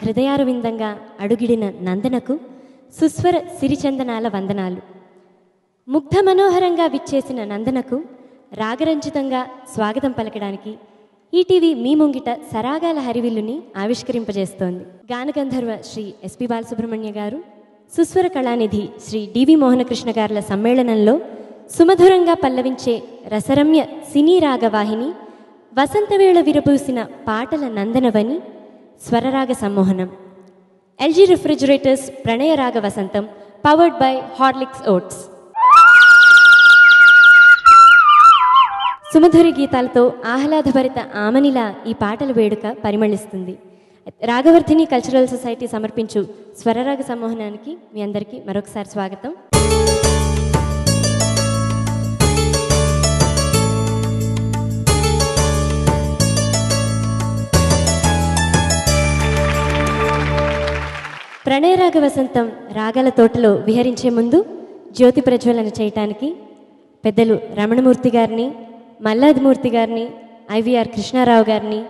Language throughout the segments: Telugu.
హృదయారవిందంగా అడుగిడిన నందనకు సుస్వర సిరిచందనాల వందనాలు. ముగ్ధ మనోహరంగా విచ్చేసిన నందనకు రాగరంజితంగా స్వాగతం పలకడానికి ఈటీవీ మీ ముంగిట సరాగాల హరివిల్లుని ఆవిష్కరింపజేస్తోంది. గానగంధర్వ శ్రీ ఎస్పి బాలసుబ్రహ్మణ్య గారు, సుస్వర కళానిధి శ్రీ డివి మోహనకృష్ణ గారుల సమ్మేళనంలో సుమధురంగా పల్లవించే రసరమ్య సినీ రాగవాహిని వసంతవేళ విరబూసిన పాటల నందనవని స్వరరాగ సమ్మోహనం. ఎల్జీ రిఫ్రిజిరేటర్స్ ప్రణయ రాగ వసంతం, పవర్డ్ బై హార్లిక్స్ ఓట్స్. సుమధురి గీతాలతో ఆహ్లాదభరిత ఆమనిలా ఈ పాటల వేడుక పరిమళిస్తుంది. రాగవర్ధిని కల్చరల్ సొసైటీ సమర్పించు స్వరరాగ సమ్మోహనానికి మీ అందరికీ మరొకసారి స్వాగతం. ప్రణయరాగ వసంతం రాగాల తోటలో విహరించే ముందు జ్యోతి ప్రజ్వలన చేయటానికి పెద్దలు రమణమూర్తి గారిని, మల్లాదిమూర్తి గారిని, ఐవీఆర్ కృష్ణారావు గారిని,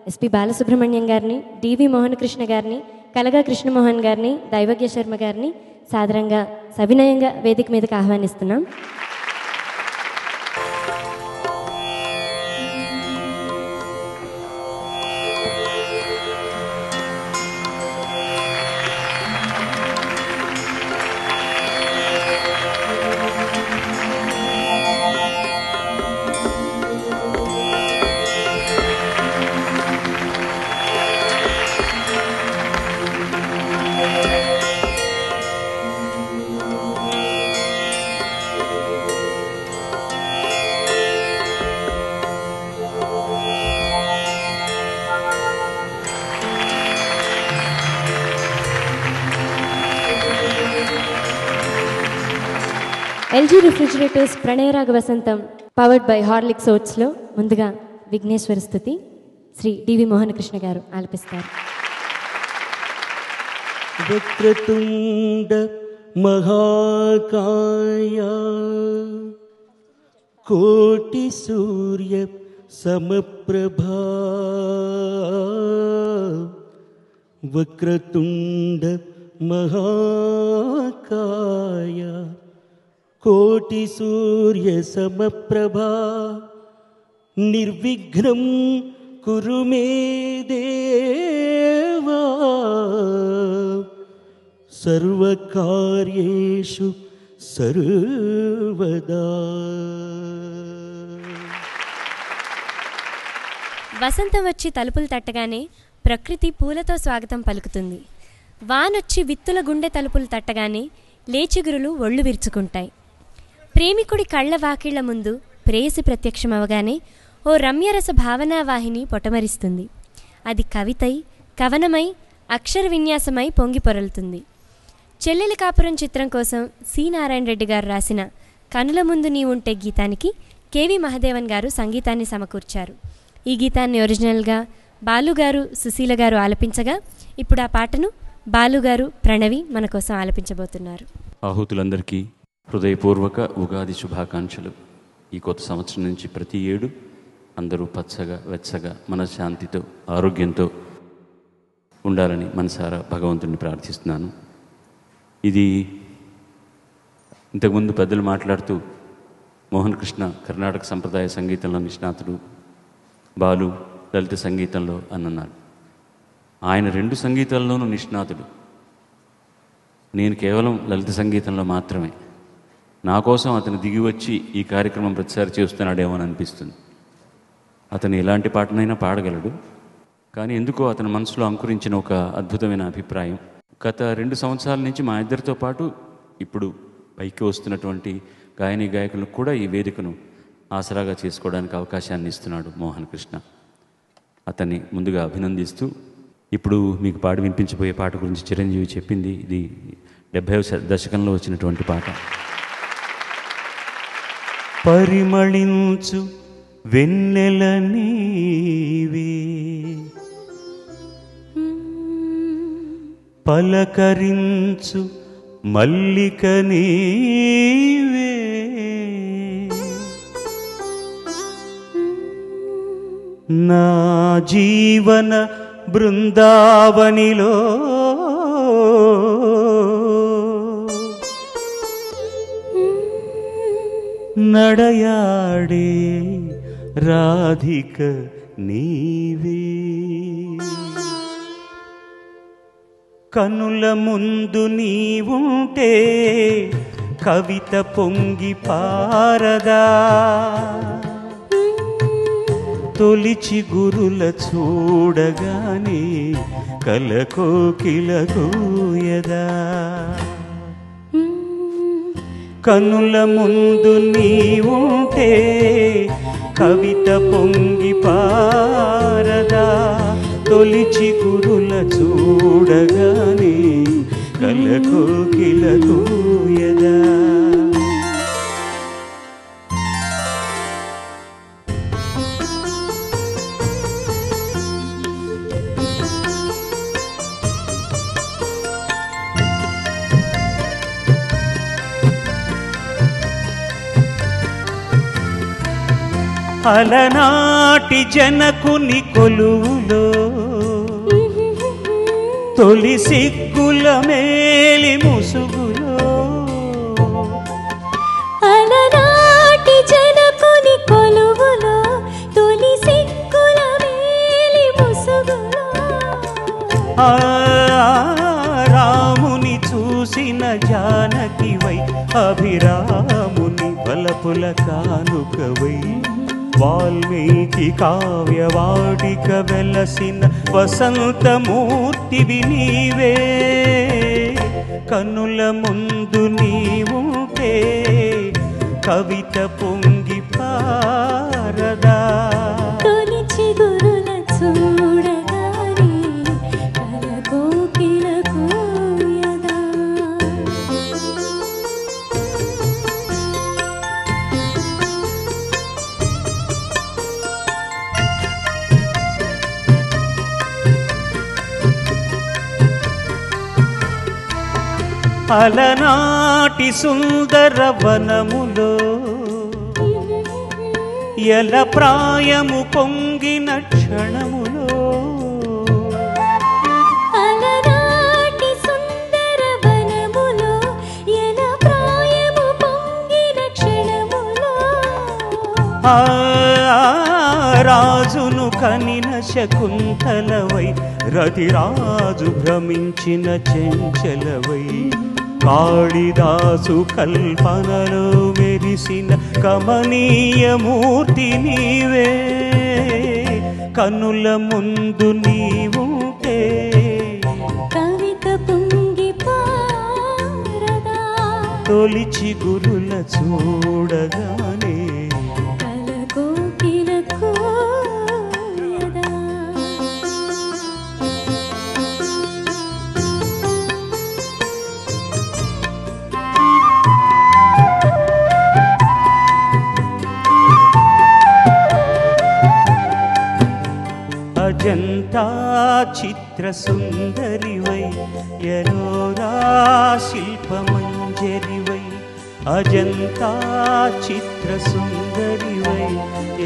ఎస్పి బాలసుబ్రహ్మణ్యం గారిని, డివి మోహనకృష్ణ గారిని, కలగా కృష్ణమోహన్ గారిని, దైవజ్ఞ శర్మ గారిని సాదరంగా సవినయంగా వేదిక మీదకి ఆహ్వానిస్తున్నాం. ఎల్జీ రిఫ్రిజిరేటర్స్ ప్రణయరాగ వసంతం పవర్డ్ బై హార్లిక్స్ ఓట్స్లో ముందుగా విఘ్నేశ్వర స్తుతి శ్రీ డివి మోహనకృష్ణ గారు ఆలపిస్తారు. వక్రతుండ మహాకాయ కోటి సూర్య సమప్రభా వక్రతుండ మహాకాయ కోటి సూర్య సమప్రభా నిర్విఘ్నం కురు మే దేవా సర్వకార్యేషు సర్వదా. వసంతం వచ్చి తలుపులు తట్టగానే ప్రకృతి పూలతో స్వాగతం పలుకుతుంది. వానొచ్చి విత్తుల గుండె తలుపులు తట్టగానే లేచిగురులు ఒళ్ళు విరుచుకుంటాయి. ప్రేమికుడి కళ్ళ వాకిళ్ల ముందు ప్రేయసి ప్రత్యక్షమవగానే ఓ రమ్యరస భావనావాహిని పొటమరిస్తుంది. అది కవితై, కవనమై, అక్షర విన్యాసమై పొంగి పొరలుతుంది. చెల్లెలి కాపురం చిత్రం కోసం సి నారాయణ రెడ్డి గారు రాసిన కనుల ముందు నీ ఉంటే గీతానికి కేవి మహదేవన్ గారు సంగీతాన్ని సమకూర్చారు. ఈ గీతాన్ని ఒరిజినల్గా బాలుగారు, సుశీల గారు ఆలపించగా ఇప్పుడు ఆ పాటను బాలుగారు, ప్రణవి మన కోసం ఆలపించబోతున్నారు. ఆహుతులందరికీ హృదయపూర్వక ఉగాది శుభాకాంక్షలు. ఈ కొత్త సంవత్సరం నుంచి ప్రతి ఏడు అందరూ పచ్చగా, వెచ్చగా, మనశ్శాంతితో, ఆరోగ్యంతో ఉండాలని మనసారా భగవంతుడిని ప్రార్థిస్తున్నాను. ఇది ఇంతకుముందు పెద్దలు మాట్లాడుతూ మోహన్ కృష్ణ కర్ణాటక సంప్రదాయ సంగీతంలో నిష్ణాతుడు, బాలు లలిత సంగీతంలో అన్నారు. ఆయన రెండు సంగీతాల్లోనూ నిష్ణాతుడు. నేను కేవలం లలిత సంగీతంలో మాత్రమే. నా కోసం అతను దిగి వచ్చి ఈ కార్యక్రమం ప్రతిసారి చేస్తున్నాడేమో అని అనిపిస్తుంది. అతను ఎలాంటి పాటనైనా పాడగలడు, కానీ ఎందుకో అతని మనసులో అంకురించిన ఒక అద్భుతమైన అభిప్రాయం గత 2 సంవత్సరాల నుంచి మా ఇద్దరితో పాటు ఇప్పుడు పైకి వస్తున్నటువంటి గాయని గాయకులకు కూడా ఈ వేదికను ఆసరాగా చేసుకోవడానికి అవకాశాన్ని ఇస్తున్నాడు మోహన్ కృష్ణ. అతన్ని ముందుగా అభినందిస్తూ ఇప్పుడు మీకు పాడి వినిపించబోయే పాట గురించి చిరంజీవి చెప్పింది. ఇది 70వ దశకంలో వచ్చినటువంటి పాట. పరిమళించు వెన్నెల నీవే, పలకరించు మల్లిక నీవే, నా జీవన బృందావనిలో నడయాడే రాధిక నీవే. కనుల ముందు నీవుంటే కవిత పొంగి పారదా, తొలిచి గురుల చూడగానే కలకోకిల కూయదా. కనుల ముందు నీవుంటే కవిత పొంగి పారదా, తొలిచి గురుల చూడగానే కలకోకిల కూయదా. అలనాటి జనకుని కొలువులో తొలి సిగ్గుల మేలి ముసుగులో, అలనాటి జనకుని కొలువులో తొలి సిగ్గుల మేలి ముసుగులో, రాముని చూసిన జానకివై అభిరాముని బలపుల కానుకవై, వాల్మీకి కావ్యవాటిక వెలసిన వసంతమూర్తివి నీవే. కనుల ముందు నీవుంటే కవిత పొంగి పారదా, తొలిచి గురుల చూడగానే కలకోకిల కూయదా. అలనాటి సుందర వనములో ఎల ప్రాయము పొంగిన క్షణములో, అలనాటి సుందర వనములో ఎల ప్రాయము పొంగిన క్షణములో, రాజును కనిన శకుంతలవై రతిరాజు భ్రమించిన చెంచలవై, కాళిదాసు కల్పనలో మెరిసిన కమనీయమూర్తి నీవే. కనుల ముందు నీవుంటే కవిత పొంగి పారదా, తొలిచి గురుల చూడగానే కలకోకిల కూయదా. అజంతా చిత్ర సుందరివై ఎలోరా శిల్పమంజరివై, అజంతా చిత్ర సుందరివై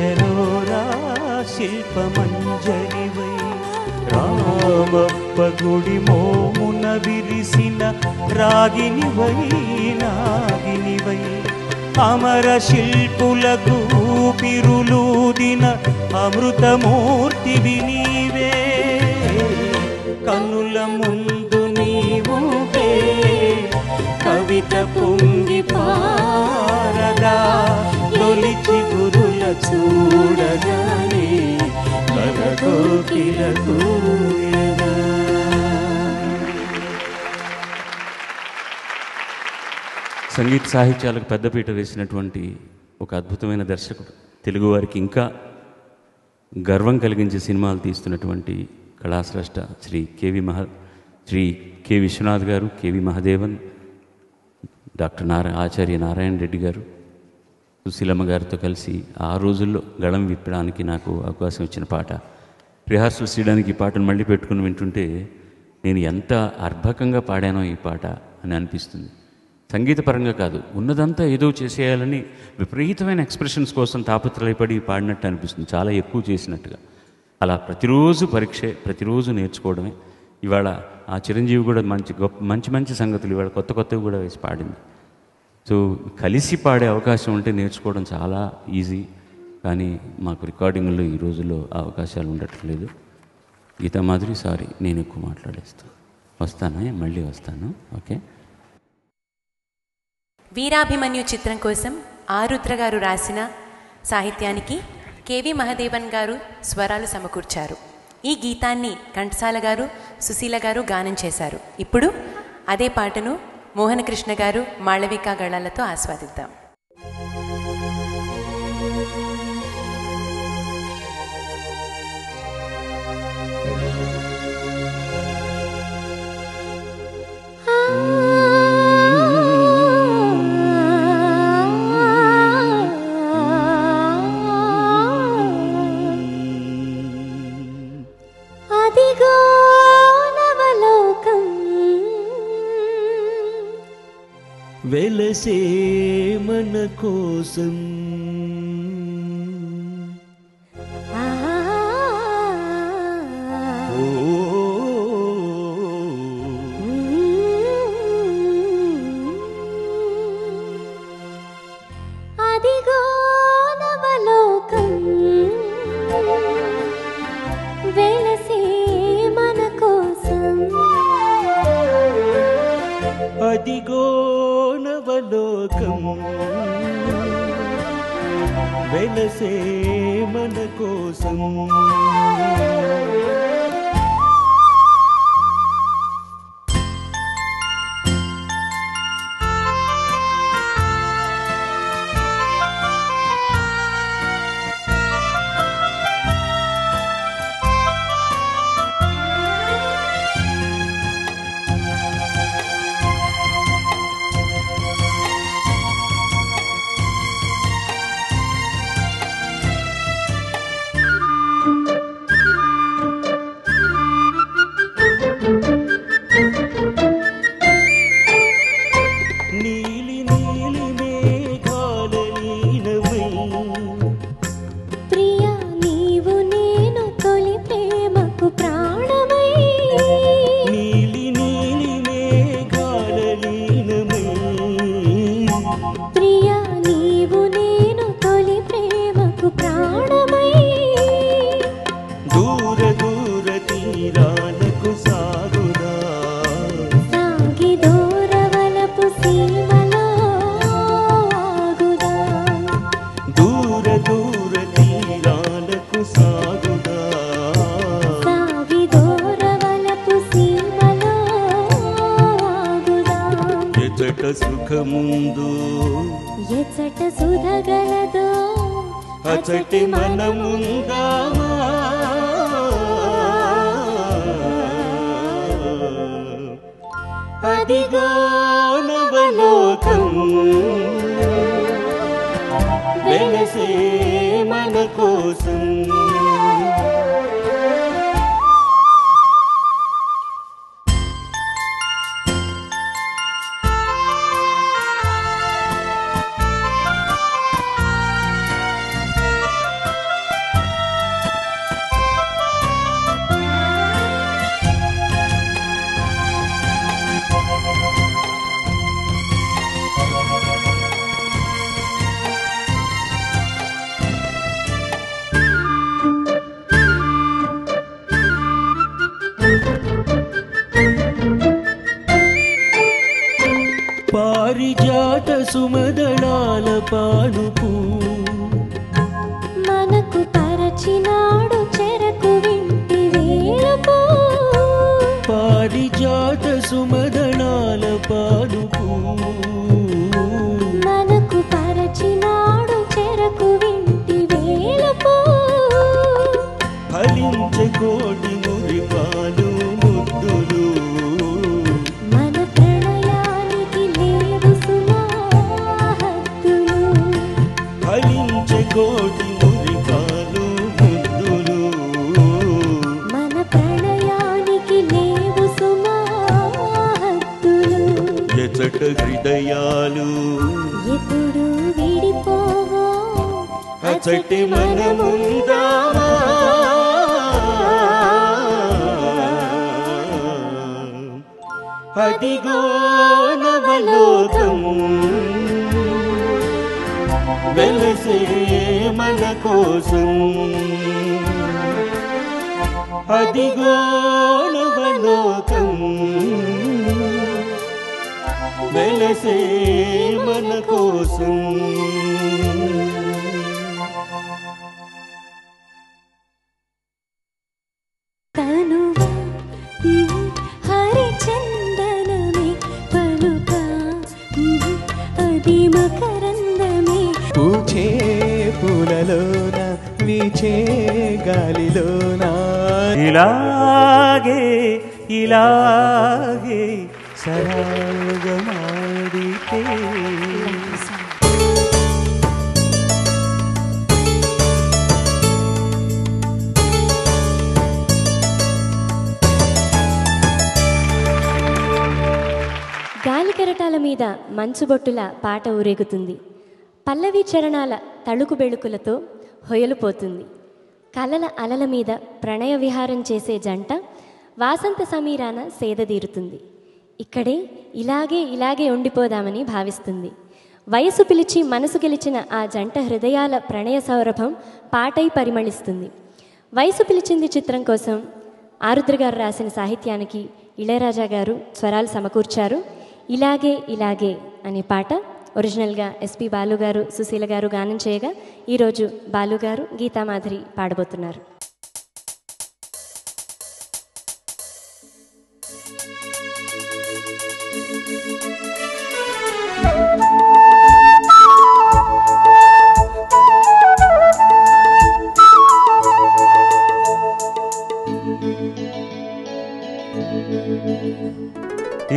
ఎలోరా శిల్పమంజరివై, రామప్ప గుడి మోమున విరిసిన రాగినివై నాగినివై, అమర శిల్పులకు ఊపిరులూదిన అమృతమూర్తివి నీవే. కన్నుల ముందు నీవుంటే కవిత పొంగి పారదా, తొలిచి గురుల చూడగానే కలకోకిల కూయదా. సంగీత సాహిత్యాలకు పెద్దపీట వేసినటువంటి ఒక అద్భుతమైన దర్శకుడు, తెలుగువారికి ఇంకా గర్వం కలిగించే సినిమాలు తీస్తున్నటువంటి కళాశ్రేష్ఠ శ్రీ కె విశ్వనాథ్ గారు, కెవి మహదేవన్, డాక్టర్ ఆచార్య నారాయణ రెడ్డి గారు, సుశీలమ్మ గారితో కలిసి ఆ రోజుల్లో గళం విప్పడానికి నాకు అవకాశం ఇచ్చిన పాట. రిహార్సల్స్ చేయడానికి ఈ పాటను మళ్ళీ పెట్టుకుని వింటుంటే నేను ఎంత అర్భకంగా పాడానో ఈ పాట అని అనిపిస్తుంది. సంగీతపరంగా కాదు, ఉన్నదంతా ఏదో చేసేయాలని విపరీతమైన ఎక్స్ప్రెషన్స్ కోసం తాపత్రయపడి పాడినట్టు అనిపిస్తుంది, చాలా ఎక్కువ చేసినట్టుగా. అలా ప్రతిరోజు పరీక్షే, ప్రతిరోజు నేర్చుకోవడమే. ఇవాళ ఆ చిరంజీవి కూడా మంచి మంచి సంగతులు ఇవాళ కొత్తవి కూడా వేసి పాడింది. సో కలిసి పాడే అవకాశం ఉంటే నేర్చుకోవడం చాలా ఈజీ. కానీ మాకు రికార్డింగ్లో ఈ రోజుల్లో ఆ అవకాశాలు ఉండట్లేదు. గీతామాధురి, సారీ నేను ఎక్కువ మాట్లాడేస్తాను. మళ్ళీ వస్తాను. ఓకే. వీరాభిమన్యు చిత్రం కోసం ఆరుద్ర గారు రాసిన సాహిత్యానికి కేవి మహదేవన్ గారు స్వరాలు సమకూర్చారు. ఈ గీతాన్ని ఘంటసాల గారు, సుశీల గారు గానం చేశారు. ఇప్పుడు అదే పాటను మోహన కృష్ణ గారు మాళవిక గళాలతో ఆస్వాదిద్దాం. వెలసే మన కోసం అదిగో నవలోకం వెలసే మన కోసం, అదిగో నవలోకం వెలసే మన కోసం. సుఖముందు ఎచ్చట సుధగలదో అచటి మనముందామా, అదిగో నవలోకం వెలసే మన కోసం. పారిజాత సుమదళాల పానుపు మనకు పరచినాడు చెరకు వింటి వేలుపు. పారిజాత సుమదళాల పానుపు మనకు పరచినాడు చెరకు వింటి వేలుపు. ఫలించే కోటి మురిపాలు ముద్దులు మన ప్రణయానికి లేవు సుమా హద్దులు. ఫలించే కోటి మురిపాలు ముద్దులు మన ప్రణయానికి లేవు సుమా హద్దులు. ఎచట హృదయాలు ఎప్పుడు విడిపోవో అచటి మనముందామా, అదిగో నవలోకం వెలసే మన కోసం. అదిగో నవలోకం వెలసే మన కోసం. హరిచందనమే పలుక అది మకరందమే పూచే పూలలోన వీచే గాలిలోన ఇలాగే ఇలాగే సరాగమాడితే గాలి కెరటాల మీద మంచుబొట్టుల పాట ఊరేగుతుంది. పల్లవి చరణాల తళుకు బెళుకులతో హొయలుపోతుంది. కలల అలల మీద ప్రణయ విహారం చేసే జంట వాసంత సమీరాన సేదదీరుతుంది. ఇక్కడే ఇలాగే ఉండిపోదామని భావిస్తుంది. వయసు పిలిచి మనసు గెలిచిన ఆ జంట హృదయాల ప్రణయ సౌరభం పాటై పరిమళిస్తుంది. వయసు పిలిచింది చిత్రం కోసం ఆరుద్ర గారు రాసిన సాహిత్యానికి ఇళయరాజా గారు స్వరాలు సమకూర్చారు. ఇలాగే అనే పాట ఒరిజినల్గా ఎస్పి బాలు గారు, సుశీల గారు గానం చేయగా ఈరోజు బాలు గారు, గీతామాధురి పాడబోతున్నారు.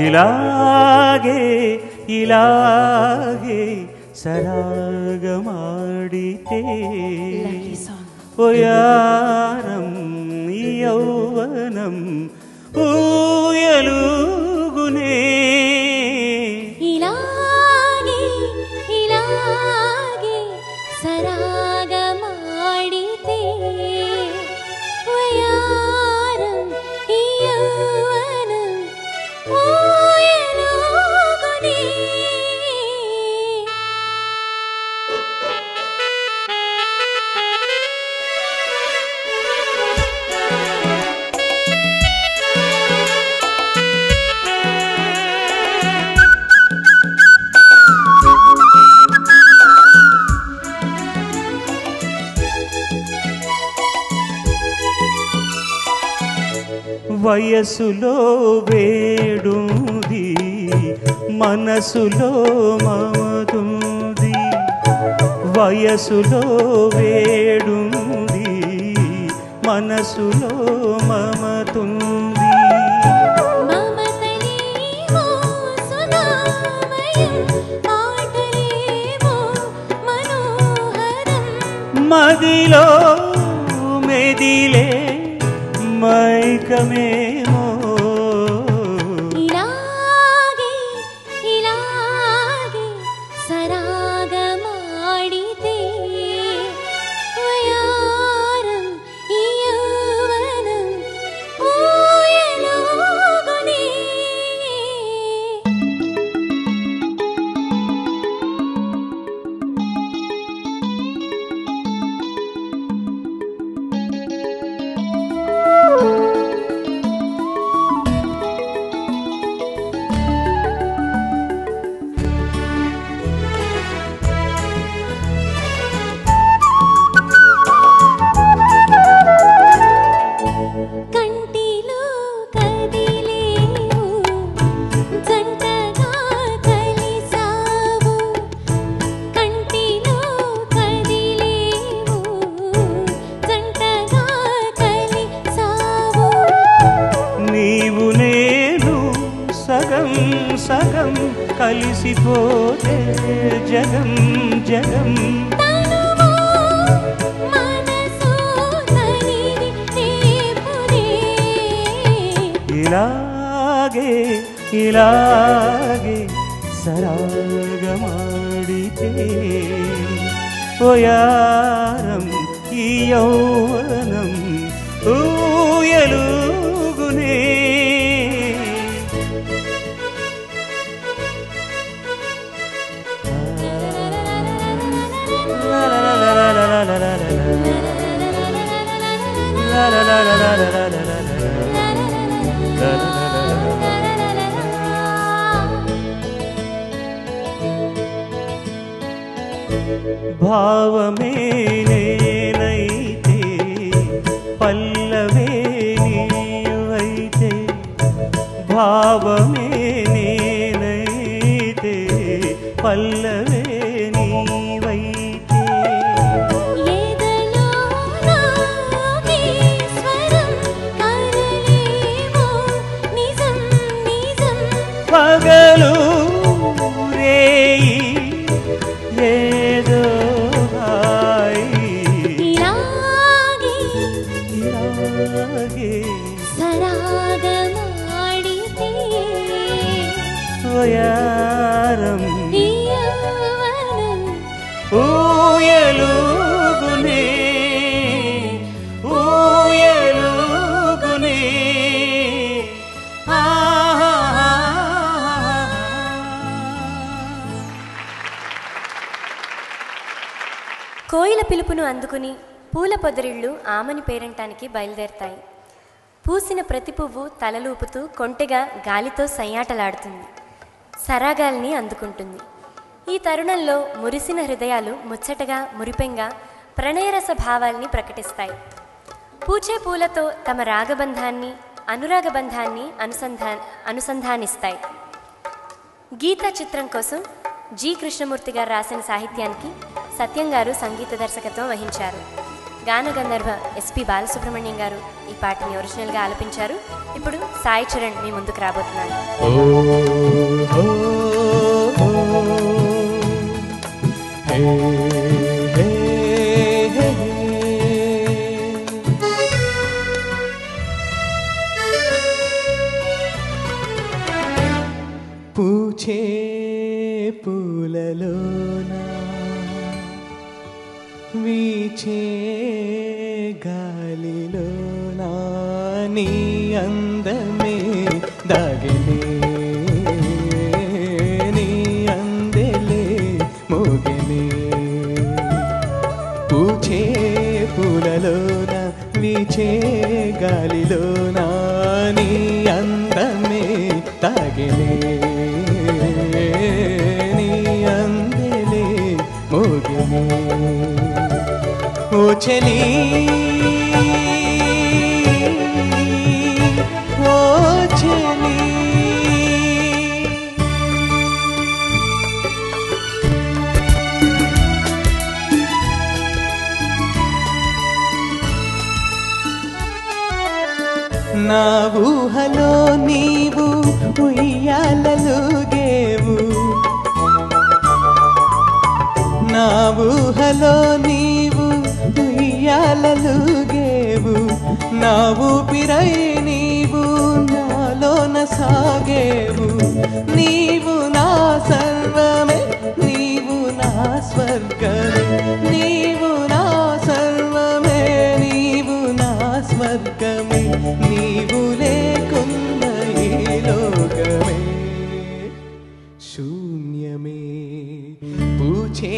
ఇలాగే ఇలాగే సరాగమాడితే ఓయారం యౌవనం ఊయలుగునే. ఇలాగే సరాగమాడితే ఓయారం యౌవనం ఊయలుగునే. వయసులో వేడుంది, మనసులో మమతుంది. వయసులో వేడుంది, మనసులో మమతుంది. మదిలో మెదిలే మైకమేమో. ఇలాగే సరాగమాడితే ఓయారం యౌవనం ఊయలుగునే. కంటిలో కదిలేవు జంటగా కలిసావు. కంటిలో కదిలేవు జంటగా కలిసావు. నీవు నేను సగం సగం కలిసిపోతే జగం జగం. మనసు తనివి రేపునే. ఇలాగే సరాగమాడితే ఓయారం ఈ యౌవనం ఊయలుగునే. భావమే నేనైతే పల్లవే నీవైతే భావమే నేనైతే పల్లవే నీవైతే ఏదలో నాగేశ్వరం కరలేమో నిజం నిజం పగలు రేయి ఏదో హాయి ఇలాగే ఇలాగే సరాగమాడితే వయారం ఈ యవ్వనం ఊయలుగునే ఊయలుగునే కోయిల పిలుపును అందుకుని పూల పొదరిళ్ళు ఆమని పేరంటానికి బయలుదేరతాయి. పూసిన ప్రతి పువ్వు తలలూపుతూ కొంటెగా గాలితో సయ్యాటలాడుతుంది. సరాగాల్ని అందుకుంటుంది. ఈ తరుణంలో మురిసిన హృదయాలు ముచ్చటగా మురిపెంగా ప్రణయరస భావాల్ని ప్రకటిస్తాయి. పూచే పూలతో తమ రాగబంధాన్ని అనురాగబంధాన్ని అనుసంధానిస్తాయి. గీతా చిత్రం కోసం జి కృష్ణమూర్తి గారు రాసిన సాహిత్యానికి సత్యం గారు సంగీత దర్శకత్వం వహించారు. గాన గంధర్వ ఎస్పి బాలసుబ్రహ్మణ్యం గారు ఈ పాటని ఒరిజినల్గా ఆలపించారు. ఇప్పుడు సాయి చరణ్ మీ ముందుకు రాబోతున్నాడు. పూచే పూలలోన వీచే గాలిలోన నీ అందమే దాగలే నీ అందెలే మోగలే పూచే పూలలోన వీచే గాలిలోన నీ అందమే తాగలే నీ అందెలే మోగలే ఓ చలి ఓ చలి నా ఊహలో నీవు ఉయ్యాలలుగేవు నా ఊహలో నీవు ఉయ్యాలలుగేవు నా ఊపిరై నీవు నాలోన సాగేవు నీవు నా సర్వమే నీవు నా స్వర్గమే నీవు నా సర్వమే నీవు నా స్వర్గమే నీవు లేకున్న ఈ లోకమే శూన్యమే పూచే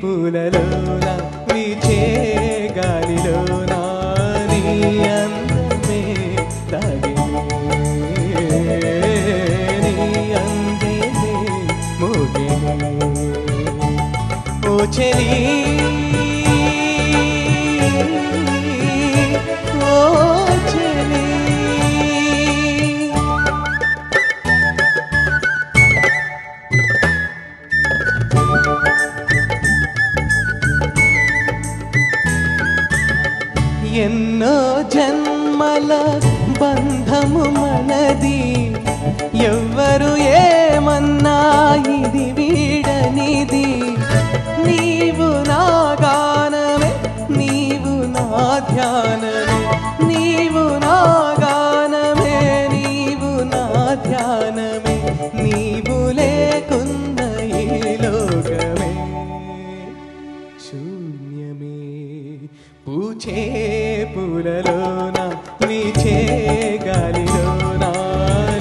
పూలలోన వీచే గాలిలోన నీ అందమే తాగిలే నీ అందెలే మోగెలే ఓ చెలి ఓ చెలి ఎన్నో జన్మల బంధము మనది ఎవ్వరు ఏమన్నా ఇది వీడనిది నీవు నా గానమే నీవు నా ధ్యానమే నీవు నా గానమే నీవు నా ధ్యానమే నీవు లేకున్న ఈ లోకమే శూన్యమే పూచే పూలలోన వీచే గాలిలోన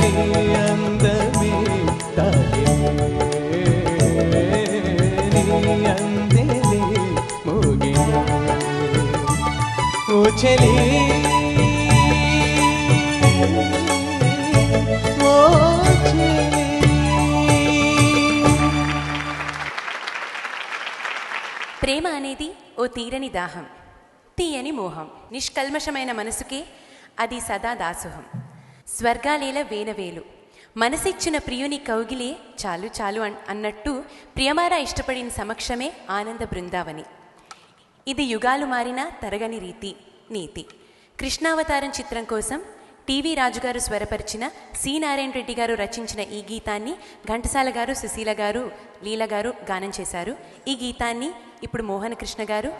నీ అందమే తాగిలే నీ అందెలే మోగిలే ఓ చెలి ఓ చెలి. ప్రేమ అనేది ఓ తీరని దాహం, తీయని మోహం, నిష్కల్మషమైన మనసుకే అది సదా దాసోహం. స్వర్గాలేల వేనవేలు, మనసిచ్చిన ప్రియుని కౌగిలే చాలు చాలు అన్నట్టు ప్రియమారా ఇష్టపడిన సమక్షమే ఆనంద బృందావని. ఇది యుగాలు మారిన తరగని నీతి. కృష్ణావతారం చిత్రం కోసం టీవీ రాజుగారు స్వరపరిచిన సి నారాయణ రెడ్డి గారు రచించిన ఈ గీతాన్ని ఘంటసాల గారు, సుశీల గారు, లీల గారు గానం చేశారు. ఈ గీతాన్ని ఇప్పుడు మోహన కృష్ణ గారు,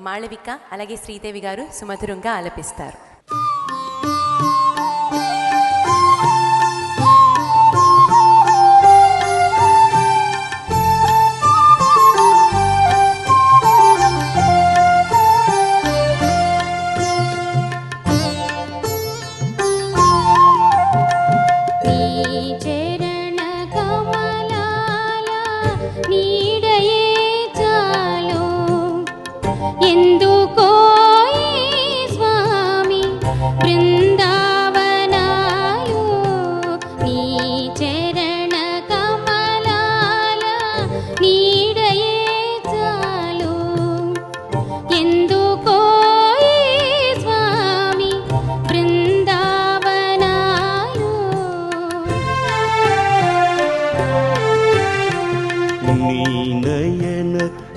మాళవిక అలాగే శ్రీదేవి గారు సుమధురంగా ఆలపిస్తారు.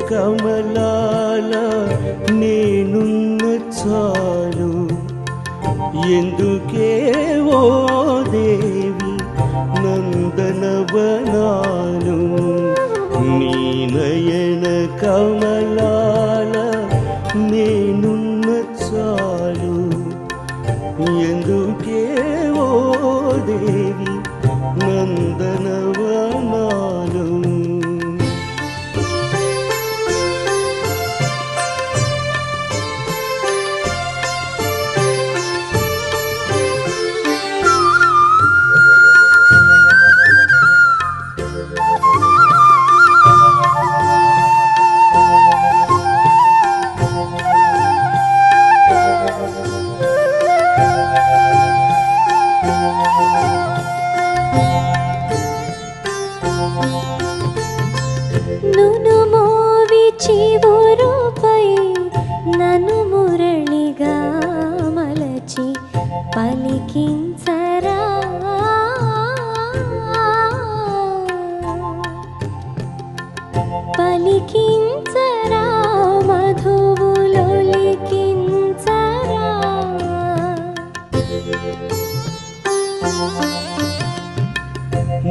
కమలాల నేనున్న చాలు, ఎందుకే ఓ దేవి నందనవనాలు. నీ నయన కమలాల నేనున్న చాలు, ఎందుకే ఓ దేవి నందనవనాలు.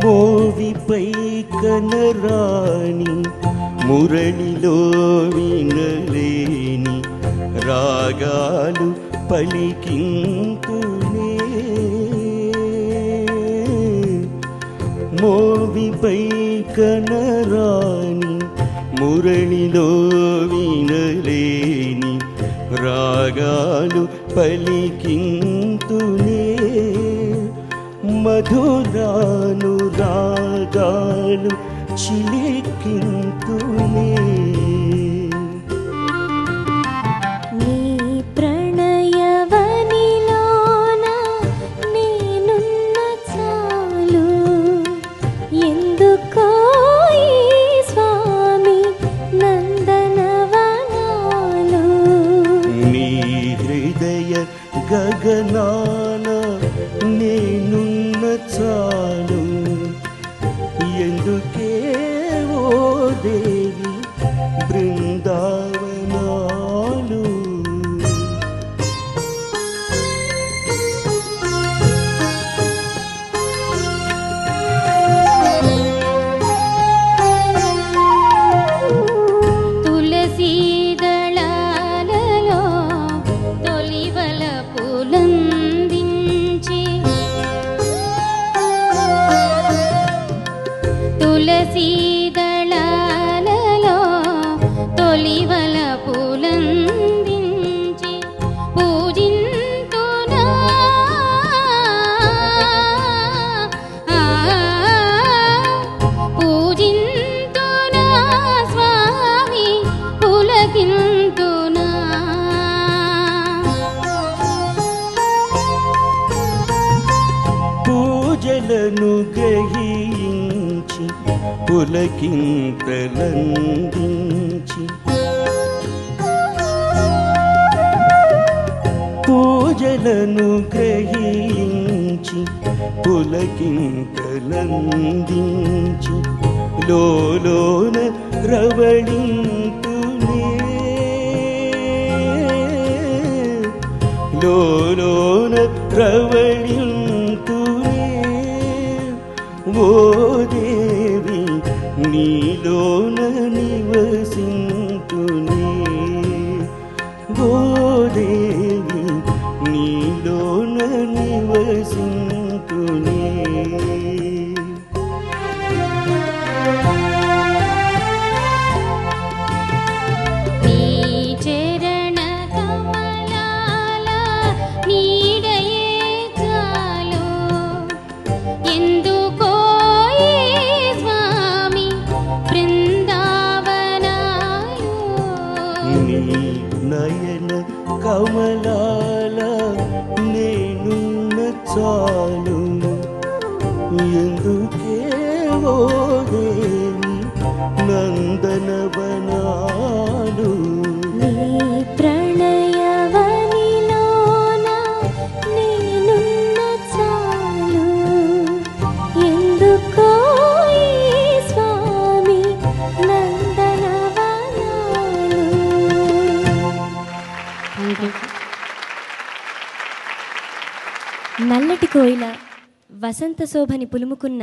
మోవిపై కనరాని మురళిలో వినలేని రాగాలు పలికింతునే. మోవిపై కనరాని మురళిలో వినలేని రాగాలు పలికింతునే. మధురాను రాగాలు చిలికింతునే. నీ ప్రణయవనిలోన నేనున్న చాలు, ఎందుకో ఈ స్వామి నందనవనాలు. నీ హృదయ గగనాన నేనున్న చాలు, ఎందుకే ఓ దేవి బృందావనాలు. తులసీదళాలలో తొలివల పూలందించి పూజింతునా. పూజింతునా స్వామి పులకింతునా. పూజలను గ్రహించి పులకింతలందించి పూజలను గ్రహించి పులకింతలందించి లోలోన రవళింతునే లోలోన రవళింతునే ఓ దేవి నీలోన నివసింతునే ఓ దేవి నీలోన నివసింతునే కమలాల నేనున్న చాలు ఎందుకే ఓ దేవి నందనవనాలు ప్రణయవనిలోన నేనున్న చాలు ఎందుకో ఈ స్వామి నందనవనాలు. నల్లటి కోయిల వసంత శోభని పులుముకున్న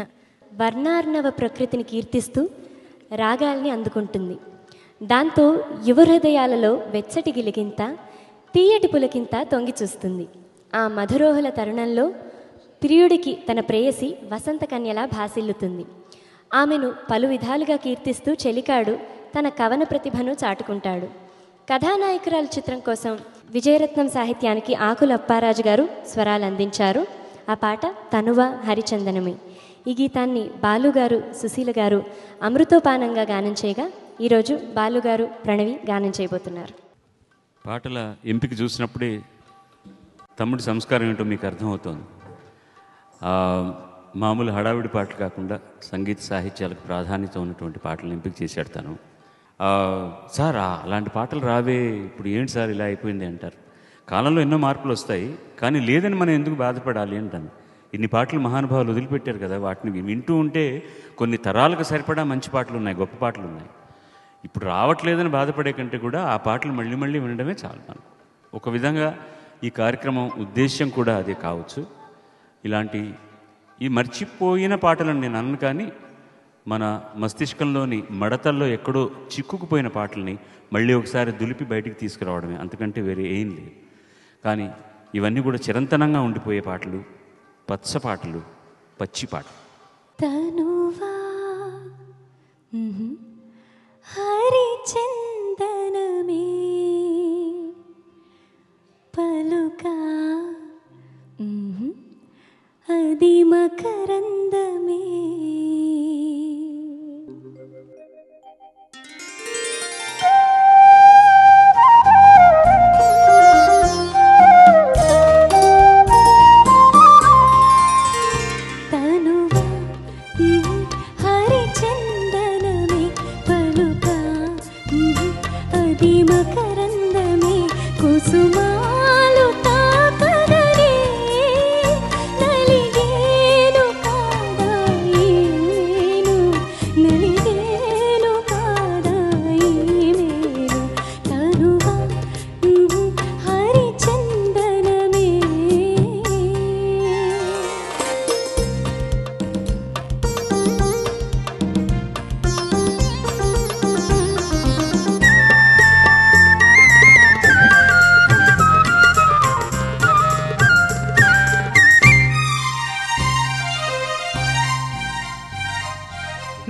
వర్ణార్ణవ ప్రకృతిని కీర్తిస్తూ రాగాల్ని అందుకుంటుంది. దాంతో యువ హృదయాలలో వెచ్చటి గిలిగింత తీయటి పులకింత తొంగి చూస్తుంది. ఆ మధురోహుల తరుణంలో ప్రియుడికి తన ప్రేయసి వసంత కన్యలా భాసిల్లుతుంది. ఆమెను పలు విధాలుగా కీర్తిస్తూ చెలికాడు తన కవన ప్రతిభను చాటుకుంటాడు. కథానాయకురాలు చిత్రం కోసం విజయరత్నం సాహిత్యానికి ఆకుల అప్పారాజు గారు స్వరాలు అందించారు. ఆ పాట తనువ హరిచందనమే. ఈ గీతాన్ని బాలుగారు సుశీల గారు అమృతోపానంగా గానం చేయగా ఈరోజు బాలుగారు ప్రణవి గానం చేయబోతున్నారు. పాటల ఎంపిక చూసినప్పుడే తమ్ముడి సంస్కారం ఏంటో మీకు అర్థమవుతోంది. మామూలు హడావిడి పాటలు కాకుండా సంగీత సాహిత్యాలకు ప్రాధాన్యత ఉన్నటువంటి పాటలను ఎంపిక చేశాడు తను. సార్ అలాంటి పాటలు రావే, ఇప్పుడు ఏంటి సార్ ఇలా అయిపోయింది అంటారు. కాలంలో ఎన్నో మార్పులు వస్తాయి, కానీ లేదని మనం ఎందుకు బాధపడాలి అంటాను. ఇన్ని పాటలు మహానుభావులు వదిలిపెట్టారు కదా, వాటిని వింటూ ఉంటే కొన్ని తరాలకు సరిపడా మంచి పాటలు ఉన్నాయి, గొప్ప పాటలు ఉన్నాయి. ఇప్పుడు రావట్లేదని బాధపడే కంటే కూడా ఆ పాటలు మళ్ళీ మళ్ళీ వినడమే చాలు. మనం ఒక విధంగా ఈ కార్యక్రమం ఉద్దేశ్యం కూడా అదే కావచ్చు. ఇలాంటి ఈ మర్చిపోయిన పాటలను నేను అన్ను, కానీ మన మస్తిష్కంలోని మడతల్లో ఎక్కడో చిక్కుకుపోయిన పాటల్ని మళ్ళీ ఒకసారి దులిపి బయటికి తీసుకురావడమే, అంతకంటే వేరే ఏం లేదు. కానీ ఇవన్నీ కూడా చిరంతనంగా ఉండిపోయే పాటలు, పచ్చ పాటలు, పచ్చి పాటలు. తనువా హరిచందనమే పలుకా అది మకరందమే. కుసుమాలు తాకగనే నలిగేను కాదాయేను, నలిగేను కాదాయేను. తనువా హరిచందనమే.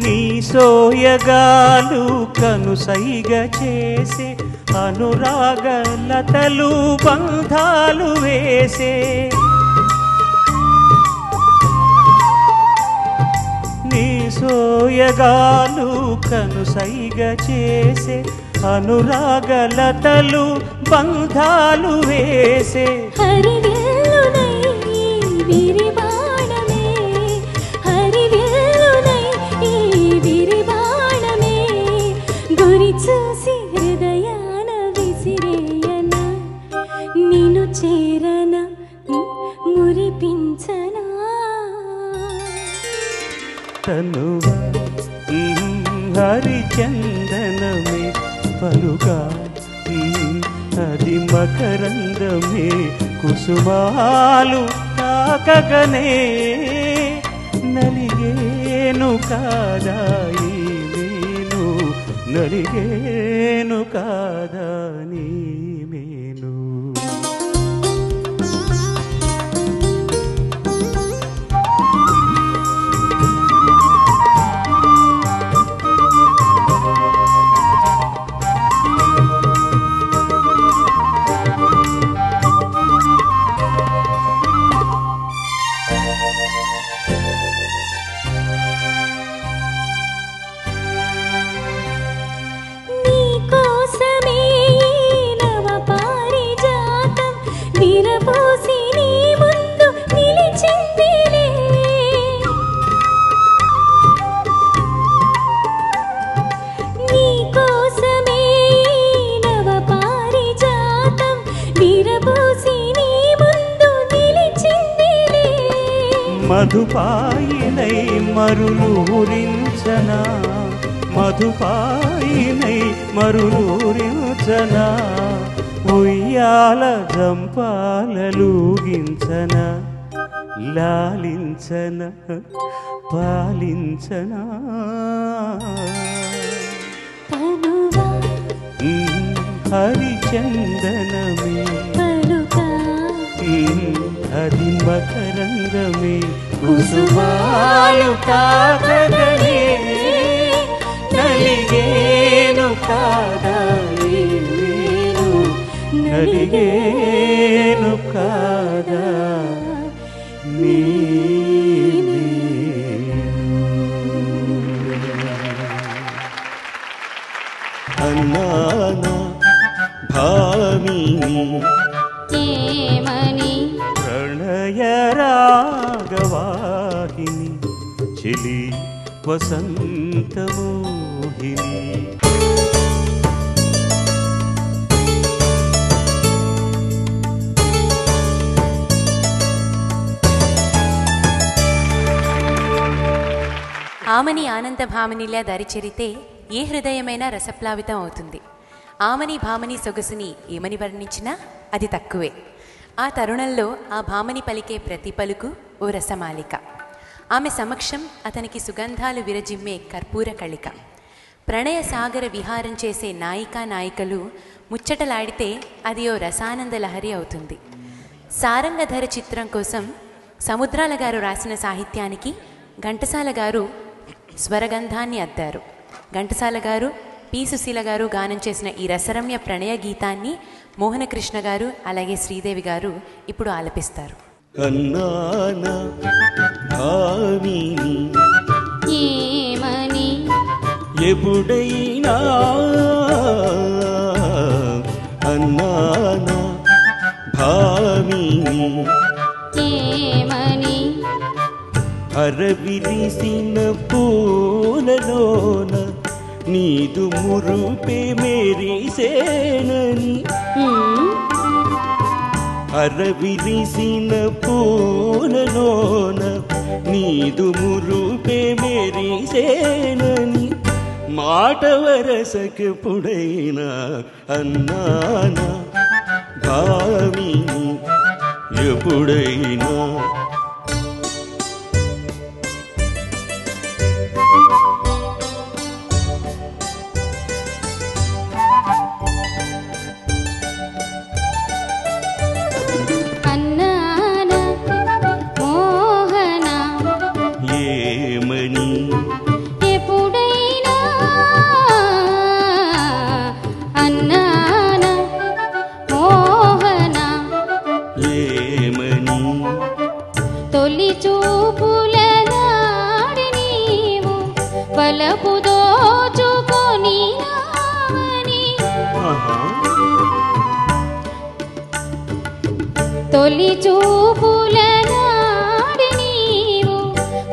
నీ సోయగాలు కనుసైగ చేసే అనురాగ లతలు బంధాలు వేసే. నీ సోయగాలు కనుసైగ చేసే అనురాగ లతలు బంధాలు వేసే. హరివెల్లునై విరివాణమే, హరివెల్లునై విరివాణమే, గురి చూసి హృదయ తనువా హరిచందనమే పలుగా అది మకరందమే కుసుమాలు తాకగనే నలిగేను కాదా ఈ మేను నలిగేను కాదా నీ మేను మధుపాయినై మరులూరించనా మధుపాయినై మరులూరించనా ఉయ్యాల జంపాలలూగించనా లాలించనా పాలించనా హరిచందనమే అది మకరందమే కుసుమాలు తాకగనే నలిగేను కాదా నేను నలిగేను కాదా అన్నానా భామిని ఏమని ప్రణయరాగవాహిని చెలి వసంతమోహిని ఆమని ఆనంద భామనిలా దరిచెరితే ఏ హృదయమైనా రసప్లావితం అవుతుంది. ఆమని భామని సొగసుని ఏమని వర్ణించినా అది తక్కువే. ఆ తరుణంలో ఆ భామని పలికే ప్రతి పలుకు ఓ రసమాలిక. ఆమె సమక్షం అతనికి సుగంధాలు విరజిమ్మే కర్పూర కళిక. ప్రణయ సాగర విహారం చేసే నాయికా నాయికలు ముచ్చటలాడితే అది ఓ రసానంద లహరి అవుతుంది. సారంగధర చిత్రం కోసం సముద్రాల గారు రాసిన సాహిత్యానికి ఘంటసాల గారు స్వరగంధాన్ని అద్దారు. ఘంటసాల గారు, పి సుశీల గారు గానం చేసిన ఈ రసరమ్య ప్రణయ గీతాన్ని మోహనకృష్ణ గారు అలాగే శ్రీదేవి గారు ఇప్పుడు ఆలపిస్తారు. అన్నానా భామిని ఏమని ఎప్పుడైనా అన్నానా భామిని ఏమని అరవిరిసిన పూలలోన నీదు మురుపే మెరిసేనని అరవిరిసిన పూలలోన నీదు మురుపే మెరిసేనని మాట వరసకెప్పుడైనా అన్నానా భామిని ఎప్పుడైనా తొలి చూపుల నాడి నీవు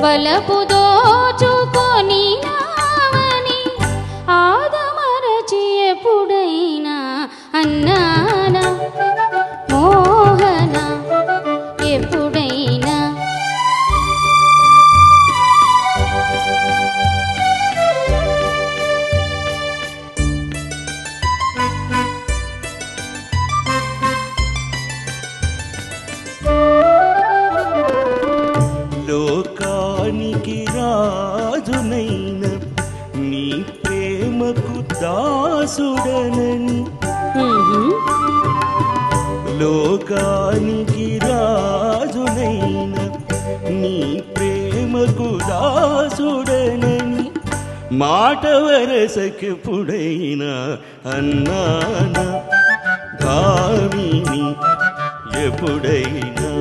వలపు దోచుకొని నావని ఆదమరచి ఎప్పుడైనా అన్నానా మోహన ఎప్పుడైనా లోకానికి రాజునైన నీ ప్రేమకు దాసుడనని లోకానికి రాజునైన నీ ప్రేమకు దాసుడనని మాట వరసకెప్పుడైనా అన్నానా భామిని ఎప్పుడైనా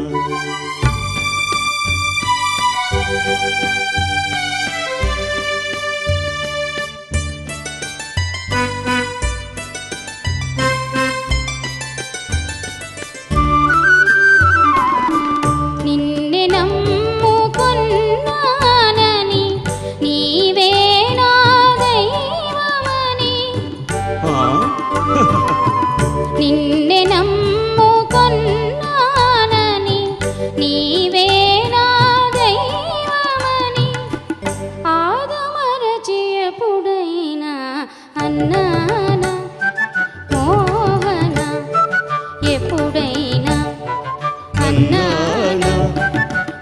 నిన్నే నమ్ముకున్నానని నీవే నా దైవమని నిన్నే నమ్ముకున్నానని నీవే నా దైవమని ఆదమరచి ఎప్పుడైనా అన్నానా మోహన ఎప్పుడైనా అన్నానా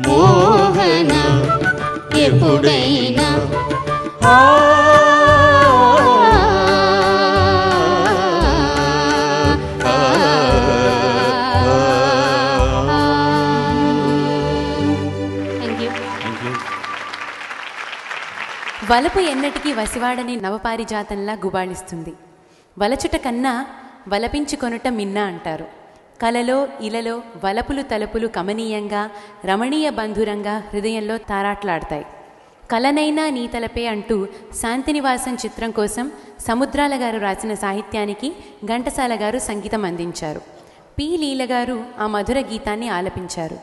మోహన ఎప్పుడైనా వలపు ఎన్నటికీ వసివాడని నవపారిజాతంలా గుబాళిస్తుంది. వలచుట కన్నా వలపించుకొనుట మిన్న అంటారు. కలలో ఇలలో వలపులు తలుపులు కమనీయంగా రమణీయ బంధురంగా హృదయంలో తారాట్లాడతాయి. కలనైనా నీ తలపే అంటూ శాంతినివాసం చిత్రం కోసం సముద్రాల గారు రాసిన సాహిత్యానికి ఘంటసాల గారు సంగీతం అందించారు. పి లీల గారు ఆ మధుర గీతాన్ని ఆలపించారు.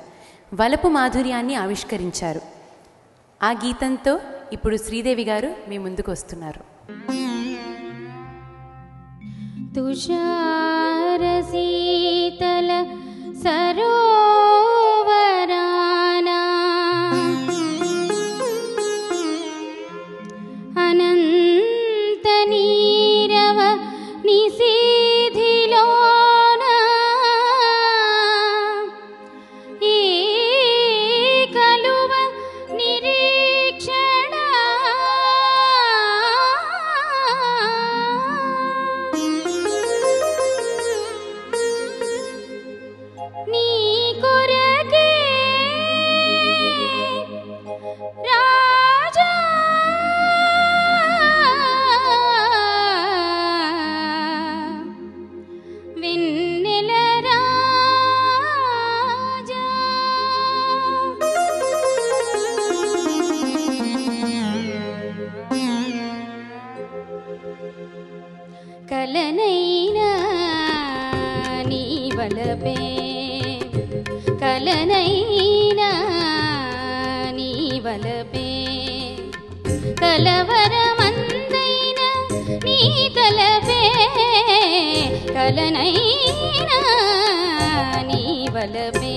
వలపు మాధుర్యాన్ని ఆవిష్కరించారు. ఆ గీతంతో ఇప్పుడు శ్రీదేవి గారు మీ ముందుకు వస్తున్నారు. తుషార శీతల సరోవరానా అనంత నీరవ నిశీధిలోనా ఈ కలువ నిరీక్షణ నీ కొరకే రాజా వెన్నెల రాజా కలనైనా నీ వలపే కలనైనా నీ వలపే కలవరమందైన నీ తలపే కలనైనా నీ వలపే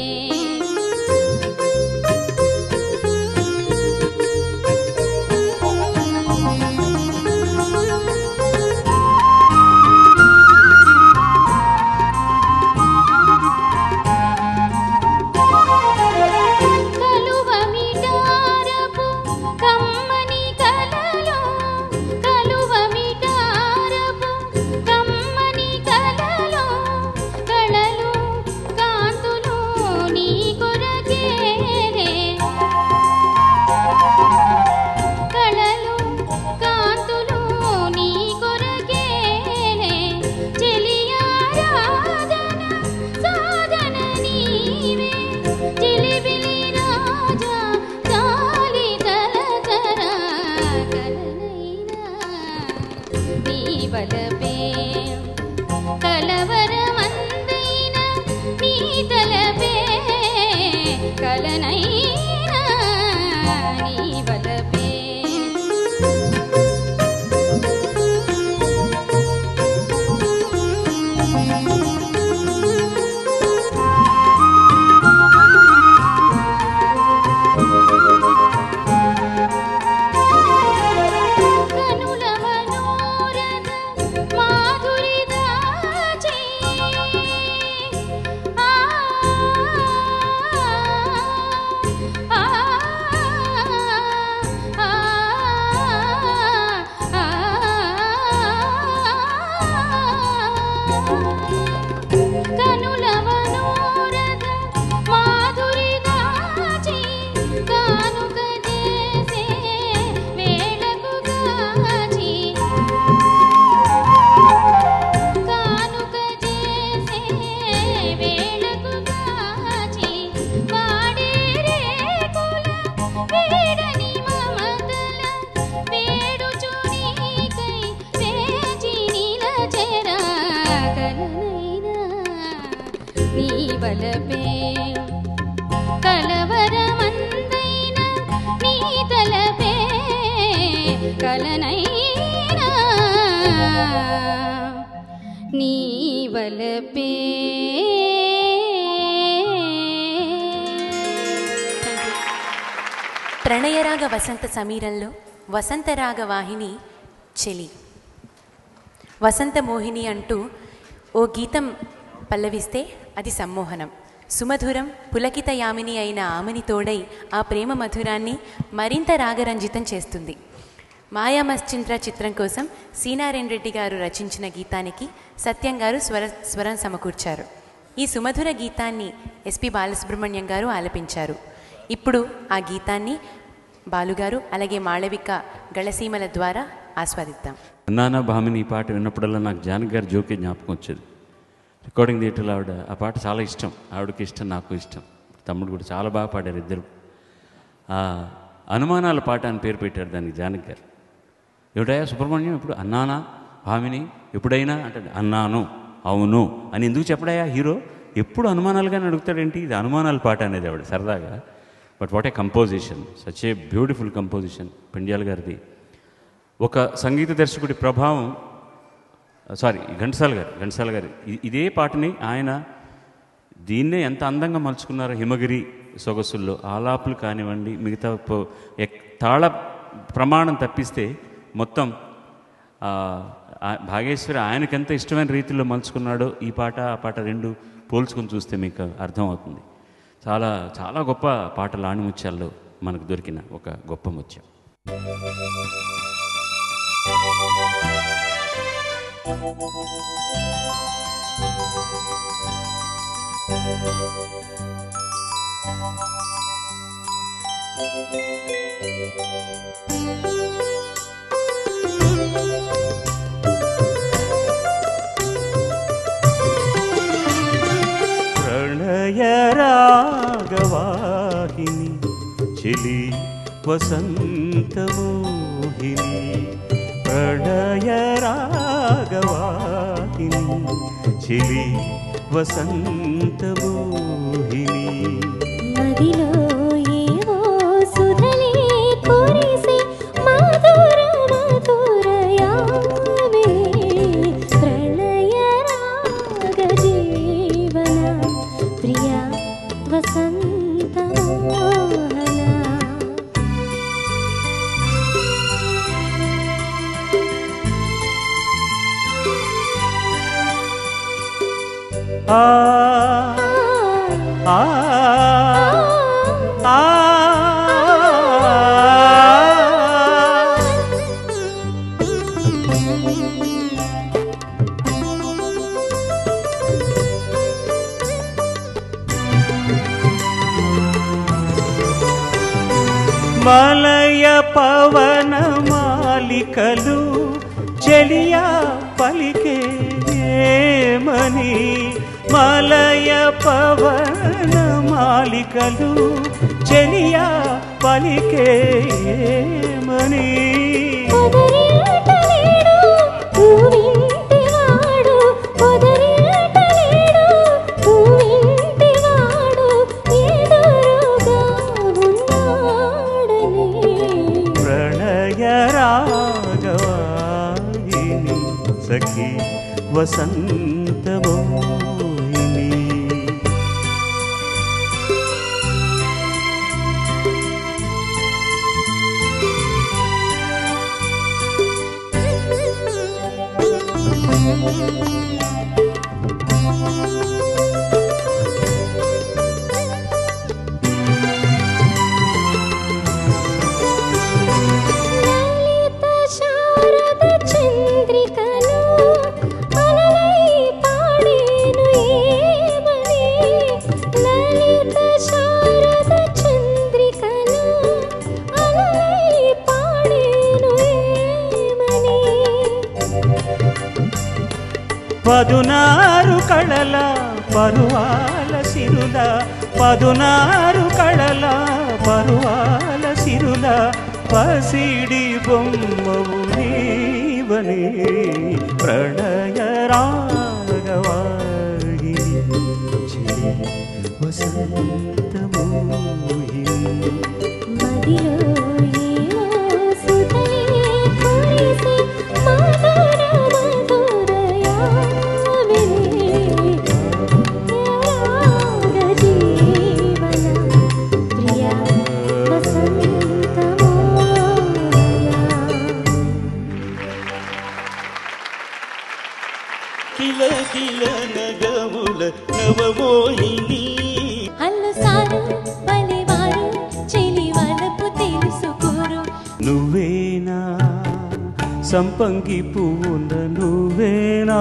కలువమిటారపు కమ్మని కలలో కలువమిటారపు కమ్మని కలలో కళలు కాంతులు నీ వలపే కలవరమందైన నీ తలపే కలనైనా నీ వలపే. ప్రణయరాగ వసంత సమీరంలో వసంతరాగ వాహిని చెలి వసంత మోహిని అంటూ ఓ గీతం పల్లవిస్తే అది సమ్మోహనం. సుమధురం పులకిత యామిని అయిన ఆమెని తోడై ఆ ప్రేమ మధురాన్ని మరింత రాగరంజితం చేస్తుంది. మాయా మశ్చింద్ర చిత్రం కోసం సీనారాయణ రెడ్డి గారు రచించిన గీతానికి సత్యం గారు స్వరం సమకూర్చారు. ఈ సుమధుర గీతాన్ని ఎస్పి బాలసుబ్రహ్మణ్యం గారు ఆలపించారు. ఇప్పుడు ఆ గీతాన్ని బాలుగారు అలాగే మాళవిక గళసీమల ద్వారా ఆస్వాదిద్దాం. నానా భామిని ఈ పాట విన్నప్పుడల్లా నాకు జానకి గారి జోకే జ్ఞాపకం వచ్చేది. రికార్డింగ్ థియేటర్లో ఆవిడ ఆ పాట చాలా ఇష్టం, ఆవిడకి ఇష్టం, నాకు ఇష్టం. తమ్ముడు కూడా చాలా బాగా పాడారు ఇద్దరు. అనుమానాల పాట అని పేరు పెట్టారు దానికి జానకి గారు. ఏమిటయా సుబ్రహ్మణ్యం ఇప్పుడు అన్నానా భామిని ఎప్పుడైనా అంటే అన్నాను అవును అని ఎందుకు చెప్పడాయా హీరో ఎప్పుడు అనుమానాలుగానే అడుగుతాడేంటి, ఇది అనుమానాల పాట అనేది ఆవిడ సరదాగా. But what a composition, such a beautiful composition Pendyala గారిది. ఒక సంగీత దర్శకుడి ప్రభావం, ఘంటసాల గారి ఇదే పాటని ఆయన దీన్నే ఎంత అందంగా మలుచుకున్నారో హిమగిరి సొగసుల్లో ఆలాపులు కానివ్వండి, మిగతా తాళ ప్రమాణం తప్పిస్తే మొత్తం భాగేశ్వరి ఆయనకి ఎంత ఇష్టమైన రీతిలో మలుచుకున్నాడో ఈ పాట ఆ పాట రెండు పోల్చుకొని చూస్తే మీకు అర్థమవుతుంది. చాలా చాలా గొప్ప పాటలు ఆణిముత్యాల్లో మనకు దొరికిన ఒక గొప్ప ముత్యం. ప్రణయరాగవాహిని చెలి వసంతమోహిని, ప్రణయరాగవాహిని చెలి వసంతమోహిని. నదిలో ఏవో సుధలే కురిసే మధుర మధురయామే ప్రణయ రాగ జీవన ప్రియ వసంత మోహన. ఆ ఆ ఆ మలయ పవన మాలికలు చెలియా పలికే ఏమని, మలయ పవన మాలికలు చెలియా పలికే ఏమని. ప్రణయరాగవాహిని సఖి వసంతమోహిని. పదునారు కళల పరువాల సిరుల, పదునారు కళల పరువాల సిరుల పసిడి బొమ్మవు నీవనే ప్రణయ రాగవాహిని చెలి వసంతమోహిని మదిలో ఏవో సుధలే కురిసే మధుర మధురయామిని రాగ జీవన ప్రియ వసంతమోహన కిల కిల నగముల నవమోహిని అల్లసారు బలివారు చెలి వలపు తెలుసుకోరు నువ్వేనా సంపంగి పువ్వున నువ్వేనా